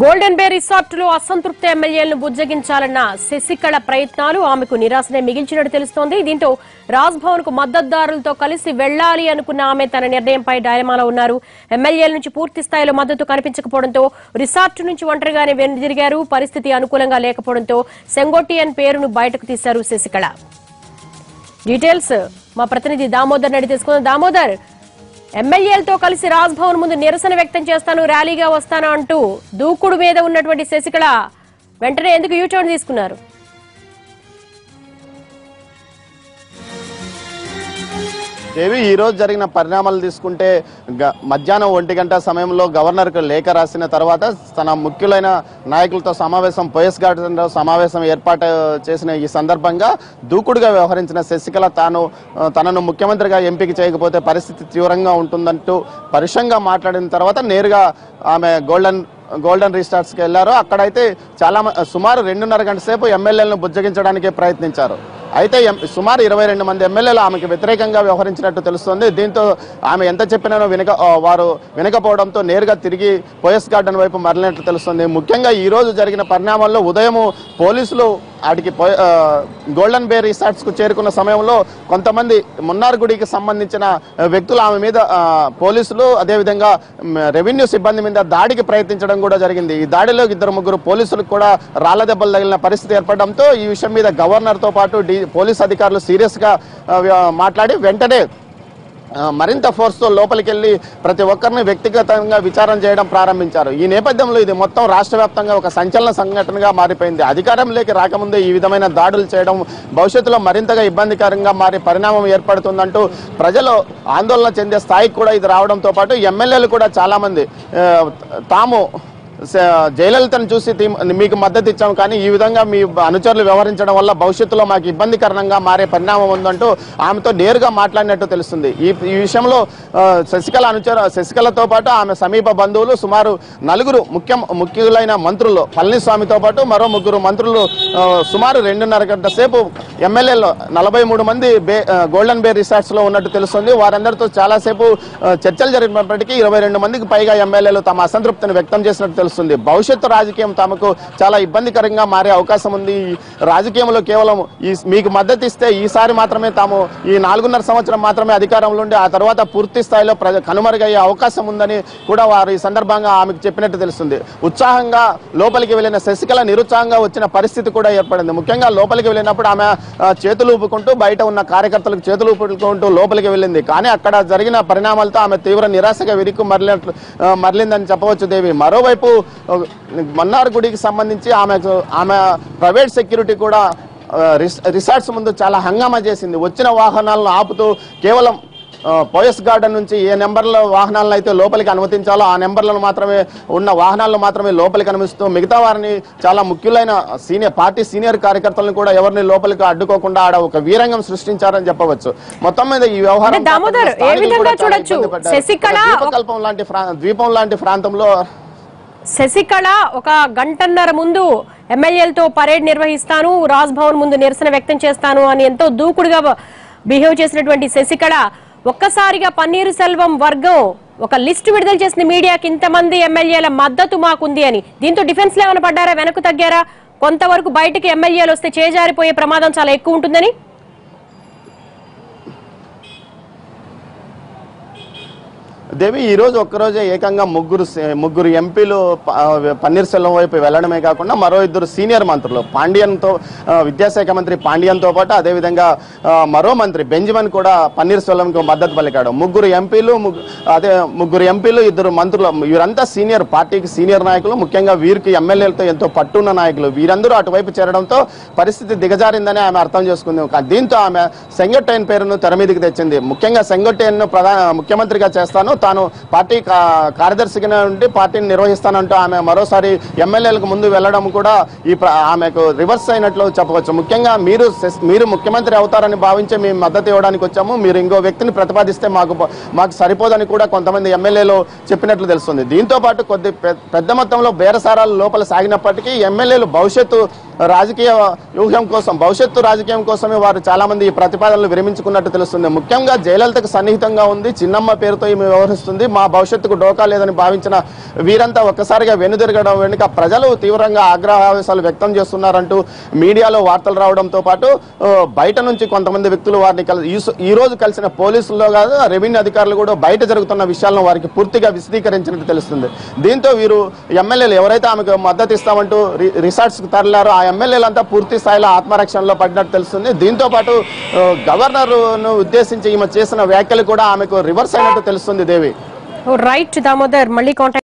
Golden బే resort లో అసంతృప్త ఎమ్మెల్యేలను బుజ్జగించాలన్న శశికళ ప్రయత్నాలు ఆమెకు నిరాశనే మిగిల్చినట్టు తెలుస్తోంది. దీంతో రాజ్ భవన్ కు మద్దతుదారులతో కలిసి వెళ్లాలి అనుకున్న ఆమె తన నిర్ణయంపై డైలమాలో ఉన్నారు. ఎమ్మెల్యేల నుంచి పూర్తి స్థాయిలో మద్దతు కనిపించకపోవడంతో రిసార్ట్ నుంచి ఒంటరిగానే వెనుదిరిగారు. పరిస్థితి అనుకూలంగా లేకపోవడంతో సెంగోటియన్ పేరును బయటకు తీశారు శశికళ. డీటెయిల్స్ మా ప్రతినిధి దామోదర్ నడి తెలుసుకుందాం. దామోదర్, ఎమ్మెల్యేలతో కలిసి రాజ్ భవన్ ముందు నిరసన వ్యక్తం చేస్తాను, ర్యాలీగా వస్తాను అంటూ దూకుడు మీద ఉన్నటువంటి శశికళ వెంటనే ఎందుకు యూటర్న్ తీసుకున్నారు? దేవి, ఈ రోజు జరిగిన పరిణామాలు తీసుకుంటే మధ్యాహ్నం 1 గంట సమయంలో గవర్నర్కు లేఖ రాసిన తర్వాత తన ముఖ్యులైన నాయకులతో సమావేశం పోయస్ గార్డెన్ లో సమావేశం ఏర్పాటు చేసిన ఈ సందర్భంగా దూకుడుగా వ్యవహరించిన శశికళ తనను ముఖ్యమంత్రిగా ఎంపిక చేయకపోతే పరిస్థితి తీవ్రంగా ఉంటుందంటూ పరుషంగా మాట్లాడిన తర్వాత నేరుగా ఆమె గోల్డెన్ రిసార్ట్స్కి వెళ్లారు. అక్కడైతే సుమారు 2.5 గంటల సేపు ఎమ్మెల్యేలను బుజ్జగించడానికి ప్రయత్నించారు. అయితే సుమారు 22 మంది ఎమ్మెల్యేలు ఆమెకు వ్యతిరేకంగా వ్యవహరించినట్టు తెలుస్తోంది. దీంతో ఆమె ఎంత చెప్పినానో వారు వినకపోవడంతో నేరుగా తిరిగి పోయస్ గార్డెన్ వైపు మరలినట్లు తెలుస్తుంది. ముఖ్యంగా ఈ రోజు జరిగిన పరిణామాల్లో ఉదయం పోలీసులు ఆడికి గోల్డెన్ బే రిసార్ట్స్ కు చేరుకున్న సమయంలో కొంతమంది మున్నార్ గుడికి సంబంధించిన వ్యక్తులు ఆమె మీద పోలీసులు అదేవిధంగా రెవెన్యూ సిబ్బంది మీద దాడికి ప్రయత్నించడం కూడా జరిగింది. ఈ దాడిలో 2-3 పోలీసులకు కూడా రాళ్ల దెబ్బలు తగిలిన పరిస్థితి ఏర్పడడంతో ఈ విషయం మీద గవర్నర్ తో పాటు పోలీస్ అధికారులు సీరియస్ గా మాట్లాడి వెంటనే మరింత ఫోర్స్తో లోపలికి వెళ్లి ప్రతి ఒక్కరిని వ్యక్తిగతంగా విచారణ చేయడం ప్రారంభించారు. ఈ నేపథ్యంలో ఇది మొత్తం రాష్ట్ర వ్యాప్తంగా ఒక సంచలన సంఘటనగా మారిపోయింది. అధికారంలోకి రాకముందే ఈ విధమైన దాడులు చేయడం భవిష్యత్తులో మరింతగా ఇబ్బందికరంగా మారి పరిణామం ఏర్పడుతుందంటూ ప్రజలు ఆందోళన చెందే స్థాయికి కూడా ఇది రావడంతో పాటు ఎమ్మెల్యేలు కూడా చాలా మంది తాము జయలలితను చూసి మీకు మద్దతు ఇచ్చాము, కానీ ఈ విధంగా మీ అనుచరులు వ్యవహరించడం వల్ల భవిష్యత్తులో మాకు ఇబ్బందికరంగా మారే పరిణామం ఉందంటూ ఆమెతో నేరుగా మాట్లాడినట్టు తెలుస్తుంది. ఈ విషయంలో శశికళతో పాటు ఆమె సమీప బంధువులు సుమారు 4 ముఖ్యులైన మంత్రులు పళనిస్వామితో పాటు మరో 3 మంత్రులు సుమారు 2.5 గంటల సేపు ఎమ్మెల్యేలు 43 మంది గోల్డెన్ బే రిసార్ట్స్ లో ఉన్నట్టు తెలుస్తుంది. వారందరితో చాలాసేపు చర్చలు జరిగినప్పటికీ 22 మందికి పైగా ఎమ్మెల్యేలు తమ అసంతృప్తిని వ్యక్తం చేసినట్టు తెలుస్తుంది. భవిష్యత్తు రాజకీయం తమకు చాలా ఇబ్బందికరంగా మారే అవకాశం ఉంది. రాజకీయంలో కేవలం మీకు మద్దతు ఇస్తే ఈసారి మాత్రమే తాము ఈ 4.5 సంవత్సరం మాత్రమే అధికారంలో ఉండి ఆ తర్వాత పూర్తి స్థాయిలో కనుమరుగయ్యే అవకాశం ఉందని కూడా వారు ఈ సందర్భంగా ఆమెకు చెప్పినట్టు తెలుస్తుంది. ఉత్సాహంగా లోపలికి వెళ్లిన శశికళ నిరుత్సాహంగా వచ్చిన పరిస్థితి కూడా ఏర్పడింది. ముఖ్యంగా లోపలికి వెళ్ళినప్పుడు ఆమె చేతులు ఊపుకుంటూ బయట ఉన్న కార్యకర్తలకు చేతులు ఊపుకుంటూ లోపలికి వెళ్ళింది. కానీ అక్కడ జరిగిన పరిణామాలతో ఆమె తీవ్ర నిరాశగా విరిక్కు మరలిందని చెప్పవచ్చు. దేవి, మరోవైపు మన్నార్ గుడికి సంబంధించి ఆమె ప్రైవేట్ సెక్యూరిటీ కూడా రిసార్ట్స్ ముందు చాలా హంగామా చేసింది. వచ్చిన వాహనాలను ఆపుతూ కేవలం పోయస్ గార్డెన్ నుంచి ఏ నెంబర్ల వాహనాలను అయితే లోపలికి అనుమతించాలో ఆ నెంబర్లను మాత్రమే ఉన్న వాహనాలను మాత్రమే లోపలికి అనుమతిస్తూ మిగతా వారిని చాలా ముఖ్యులైన పార్టీ సీనియర్ కార్యకర్తలను కూడా ఎవరిని లోపలికి అడ్డుకోకుండా ఆడ ఒక వీరంగం సృష్టించారని చెప్పవచ్చు. మొత్తం మీద ఈ వ్యవహారం ద్వీపం లాంటి ప్రాంతంలో శశికళ 1.5 గంటల ముందు ఎమ్మెల్యేలతో పరేడ్ నిర్వహిస్తాను, రాజ్ భవన్ ముందు నిరసన వ్యక్తం చేస్తాను అని ఎంతో దూకుడుగా బిహేవ్ చేసినటువంటి శశికళ ఒక్కసారిగా పన్నీరు సెల్వం వర్గం ఒక లిస్టు విడుదల చేసిన మీడియాకి ఇంతమంది ఎమ్మెల్యేల మద్దతు మాకుంది అని. దీంతో డిఫెన్స్ లో ఏమైనా పడ్డారా, వెనక్కు తగ్గారా? కొంతవరకు బయటకి ఎమ్మెల్యేలు వస్తే చేజారిపోయే ప్రమాదం చాలా ఎక్కువ ఉంటుందని దేవి, ఈ రోజు ఒక్కరోజే ఏకంగా ముగ్గురు ఎంపీలు పన్నీర్ సెల్వం వైపు వెళ్లడమే కాకుండా మరో 2 సీనియర్ మంత్రులు విద్యాశాఖ మంత్రి పాండియన్తో పాటు అదేవిధంగా మరో మంత్రి బెంజమిన్ కూడా పన్నీర్ సెల్వంకు మద్దతు పలికాడు. ముగ్గురు ఎంపీలు 2 మంత్రులు వీరంతా పార్టీకి సీనియర్ నాయకులు. ముఖ్యంగా వీరికి ఎమ్మెల్యేలతో ఎంతో పట్టున్న నాయకులు. వీరందరూ అటువైపు చేరడంతో పరిస్థితి దిగజారిందని ఆమె అర్థం చేసుకుంది. దీంతో ఆమె సెంగోటైన్ పేరును తెర మీదకి తెచ్చింది. ముఖ్యంగా సెంగోటైన్ ను ముఖ్యమంత్రిగా చేస్తాను, తాను పార్టీ కార్యదర్శిగా ఉండి పార్టీని నిర్వహిస్తానంటూ ఆమె మరోసారి ఎమ్మెల్యేలకు ముందు వెళ్లడం కూడా ఆమెకు రివర్స్ అయినట్లు చెప్పవచ్చు. ముఖ్యంగా మీరు ముఖ్యమంత్రి అవుతారని భావించి మేము మద్దతు ఇవ్వడానికి వచ్చాము, మీరు ఇంకో వ్యక్తిని ప్రతిపాదిస్తే మాకు సరిపోదని కూడా కొంతమంది ఎమ్మెల్యేలు చెప్పినట్లు తెలుస్తుంది. దీంతో పాటు పెద్ద మొత్తంలో బేరసారాలు లోపల సాగినప్పటికీ ఎమ్మెల్యేలు భవిష్యత్తు రాజకీయం కోసమే వారు చాలా మంది ఈ ప్రతిపాదనలు విరమించుకున్నట్టు తెలుస్తుంది. ముఖ్యంగా జయలలితకు సన్నిహితంగా ఉంది, చిన్నమ్మ పేరుతో ఈమె వ్యవహరిస్తుంది, మా భవిష్యత్తుకు డోకా లేదని భావించిన వీరంతా ఒక్కసారిగా వెనుదిరగడం వెనుక ప్రజలు తీవ్రంగా ఆగ్రహావేశాలు వ్యక్తం చేస్తున్నారంటూ మీడియాలో వార్తలు రావడంతో పాటు బయట నుంచి కొంతమంది వ్యక్తులు వారిని ఈ రోజు కలిసిన పోలీసుల్లో కాదు రెవెన్యూ అధికారులు కూడా బయట జరుగుతున్న విషయాలను వారికి పూర్తిగా విశదీకరించినట్టు తెలుస్తుంది. దీంతో వీరు ఎమ్మెల్యేలు ఎవరైతే ఆమెకు మద్దతు ఇస్తామంటూ రిసార్ట్స్కి తరలారో ఆ ఎమ్మెల్యేలంతా పూర్తి స్థాయిలో ఆత్మరక్షణలో పడినట్టు తెలుస్తుంది. దీంతో పాటు గవర్నర్ను ఉద్దేశించి ఈమె చేసిన వ్యాఖ్యలు కూడా ఆమెకు రివర్స్ అయినట్టు తెలుస్తుంది. దేవి రైట్ దామోదర్, మళ్ళీ కాంటాక్ట్